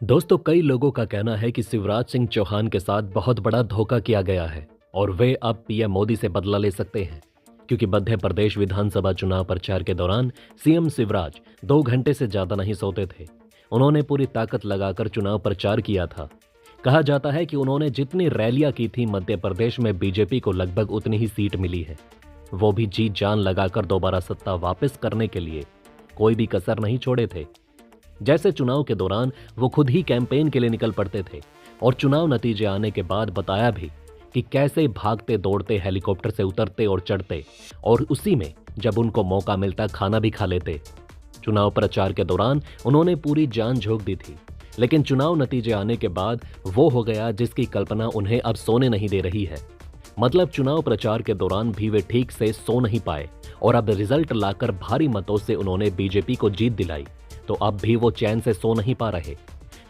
दोस्तों, कई लोगों का कहना है कि शिवराज सिंह चौहान के साथ बहुत बड़ा धोखा किया गया है और वे अब पीएम मोदी से बदला ले सकते हैं। क्योंकि मध्य प्रदेश विधानसभा चुनाव प्रचार के दौरान सीएम शिवराज 2 घंटे से ज्यादा नहीं सोते थे। उन्होंने पूरी ताकत लगाकर चुनाव प्रचार किया था। कहा जाता है कि उन्होंने जितनी रैलियां की थी, मध्य प्रदेश में बीजेपी को लगभग उतनी ही सीट मिली है। वो भी जी जान लगाकर दोबारा सत्ता वापस करने के लिए कोई भी कसर नहीं छोड़े थे। जैसे चुनाव के दौरान वो खुद ही कैंपेन के लिए निकल पड़ते थे और चुनाव नतीजे आने के बाद बताया भी कि कैसे भागते दौड़ते हेलीकॉप्टर से उतरते और चढ़ते, और उसी में जब उनको मौका मिलता खाना भी खा लेते। चुनाव प्रचार के दौरान उन्होंने पूरी जान झोंक दी थी, लेकिन चुनाव नतीजे आने के बाद वो हो गया जिसकी कल्पना उन्हें अब सोने नहीं दे रही है। मतलब चुनाव प्रचार के दौरान भी वे ठीक से सो नहीं पाए और अब रिजल्ट लाकर भारी मतों से उन्होंने बीजेपी को जीत दिलाई, तो अब भी वो चैन से सो नहीं पा रहे।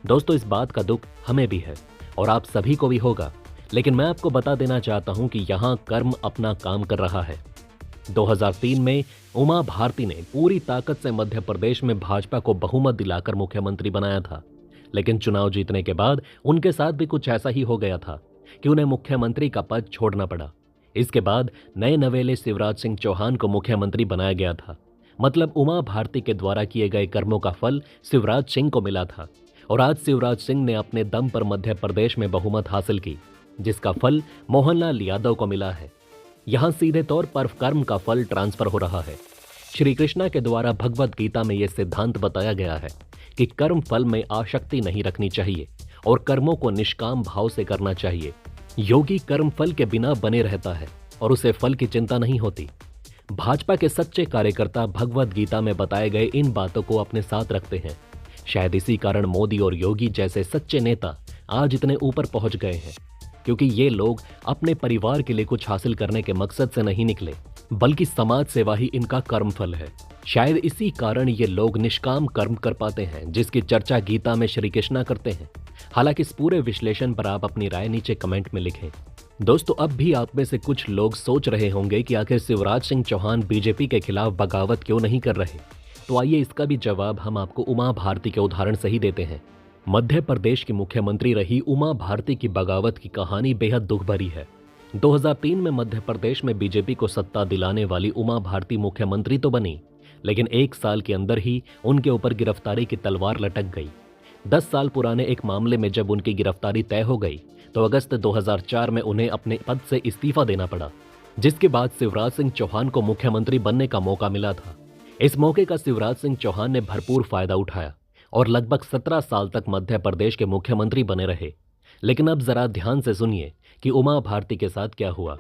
दोस्तों, इस बात का दुख हमें भी है और आप सभी को भी होगा, लेकिन मैं आपको बता देना चाहता हूं कि यहां कर्म अपना काम कर रहा है। 2003 में उमा भारती ने पूरी ताकत से मध्य प्रदेश में भाजपा को बहुमत दिलाकर मुख्यमंत्री बनाया था, लेकिन चुनाव जीतने के बाद उनके साथ भी कुछ ऐसा ही हो गया था कि उन्हें मुख्यमंत्री का पद छोड़ना पड़ा। इसके बाद नए नवेले शिवराज सिंह चौहान को मुख्यमंत्री बनाया गया था। मतलब उमा भारती के द्वारा किए गए कर्मों का फल शिवराज सिंह को मिला था और आज शिवराज सिंह ने अपने दम पर मध्य प्रदेश में बहुमत हासिल की, जिसका फल मोहनलाल यादव को मिला है। यहां सीधे तौर पर कर्म का फल ट्रांसफर हो रहा है। श्री कृष्णा के द्वारा भगवत गीता में यह सिद्धांत बताया गया है कि कर्म फल में आसक्ति नहीं रखनी चाहिए और कर्मों को निष्काम भाव से करना चाहिए। योगी कर्म फल के बिना बने रहता है और उसे फल की चिंता नहीं होती। भाजपा के सच्चे कार्यकर्ता भगवत गीता में बताए गए इन बातों को अपने साथ रखते हैं। शायद इसी कारण मोदी और योगी जैसे सच्चे नेता आज इतने ऊपर पहुंच गए हैं, क्योंकि ये लोग अपने परिवार के लिए कुछ हासिल करने के मकसद से नहीं निकले, बल्कि समाज सेवा ही इनका कर्मफल है। शायद इसी कारण ये लोग निष्काम कर्म कर पाते हैं, जिसकी चर्चा गीता में श्री कृष्णा करते हैं। हालांकि इस पूरे विश्लेषण पर आप अपनी राय नीचे कमेंट में लिखें। दोस्तों, अब भी आप में से कुछ लोग सोच रहे होंगे कि आखिर शिवराज सिंह चौहान बीजेपी के खिलाफ बगावत क्यों नहीं कर रहे। तो आइए इसका भी जवाब हम आपको उमा भारती के उदाहरण से ही देते हैं। मध्य प्रदेश की मुख्यमंत्री रही उमा भारती की बगावत की कहानी बेहद दुख भरी है। 2003 में मध्य प्रदेश में बीजेपी को सत्ता दिलाने वाली उमा भारती मुख्यमंत्री तो बनी, लेकिन 1 साल के अंदर ही उनके ऊपर गिरफ्तारी की तलवार लटक गई। 10 साल पुराने एक मामले में जब उनकी गिरफ्तारी तय हो गई तो अगस्त 2004 में उन्हें अपने पद से इस्तीफा देना पड़ा, जिसके बाद शिवराज सिंह चौहान को मुख्यमंत्री बनने का मौका मिला था। इस मौके का शिवराज सिंह चौहान ने भरपूर फायदा उठाया और लगभग 17 साल तक मध्य प्रदेश के मुख्यमंत्री बने रहे। लेकिन अब जरा ध्यान से सुनिए कि उमा भारती के साथ क्या हुआ।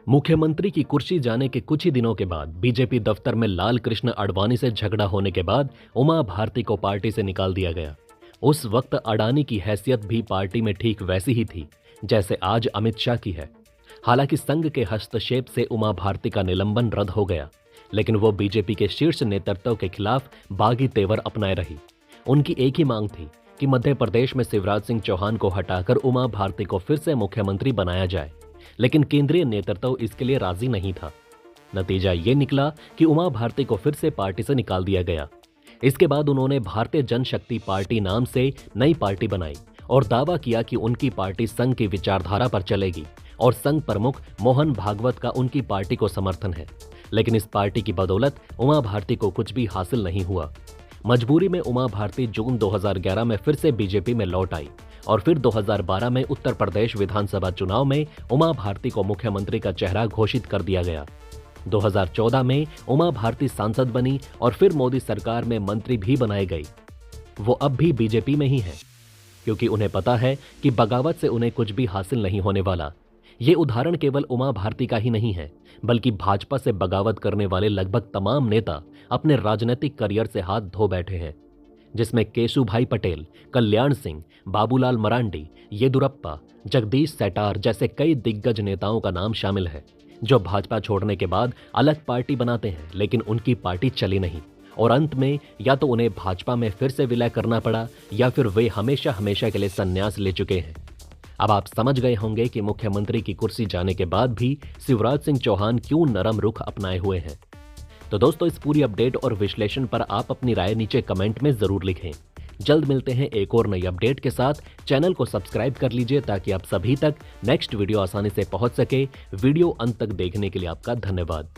मुख्यमंत्री की कुर्सी जाने के कुछ ही दिनों के बाद बीजेपी दफ्तर में लाल कृष्ण आडवाणी से झगड़ा होने के बाद उमा भारती को पार्टी से निकाल दिया गया। उस वक्त अडानी की हैसियत भी पार्टी में ठीक वैसी ही थी जैसे आज अमित शाह की है। हालांकि संघ के हस्तक्षेप से उमा भारती का निलंबन रद्द हो गया, लेकिन वो बीजेपी के शीर्ष नेतृत्व के खिलाफ बागी तेवर अपनाए रही। उनकी एक ही मांग थी कि मध्य प्रदेश में शिवराज सिंह चौहान को हटाकर उमा भारती को फिर से मुख्यमंत्री बनाया जाए, लेकिन केंद्रीय नेतृत्व इसके लिए राजी नहीं था। नतीजा ये निकला कि उमा भारती को फिर से पार्टी से निकाल दिया गया। इसके बाद उन्होंने भारतीय जनशक्ति पार्टी नाम से नई पार्टी बनाई और दावा किया कि उनकी पार्टी संघ की विचारधारा पर चलेगी और संघ प्रमुख मोहन भागवत का उनकी पार्टी को समर्थन है। लेकिन इस पार्टी की बदौलत उमा भारती को कुछ भी हासिल नहीं हुआ। मजबूरी में उमा भारती जून 2011 में फिर से बीजेपी में लौट आई और फिर 2012 में उत्तर प्रदेश विधानसभा चुनाव में उमा भारती को मुख्यमंत्री का चेहरा घोषित कर दिया गया। 2014 में उमा भारती सांसद बनी और फिर मोदी सरकार में मंत्री भी बनाई गई। वो अब भी बीजेपी में ही है, क्योंकि उन्हें पता है कि बगावत से उन्हें कुछ भी हासिल नहीं होने वाला। ये उदाहरण केवल उमा भारती का ही नहीं है, बल्कि भाजपा से बगावत करने वाले लगभग तमाम नेता अपने राजनीतिक करियर से हाथ धो बैठे हैं, जिसमें केशुभाई पटेल, कल्याण सिंह, बाबूलाल मरांडी, येदुरप्पा, जगदीश सेठार जैसे कई दिग्गज नेताओं का नाम शामिल है, जो भाजपा छोड़ने के बाद अलग पार्टी बनाते हैं, लेकिन उनकी पार्टी चली नहीं और अंत में या तो उन्हें भाजपा में फिर से विलय करना पड़ा या फिर वे हमेशा हमेशा के लिए संन्यास ले चुके हैं। अब आप समझ गए होंगे कि मुख्यमंत्री की कुर्सी जाने के बाद भी शिवराज सिंह चौहान क्यों नरम रुख अपनाए हुए हैं। तो दोस्तों, इस पूरी अपडेट और विश्लेषण पर आप अपनी राय नीचे कमेंट में जरूर लिखें। जल्द मिलते हैं एक और नई अपडेट के साथ। चैनल को सब्सक्राइब कर लीजिए ताकि आप सभी तक नेक्स्ट वीडियो आसानी से पहुंच सके। वीडियो अंत तक देखने के लिए आपका धन्यवाद।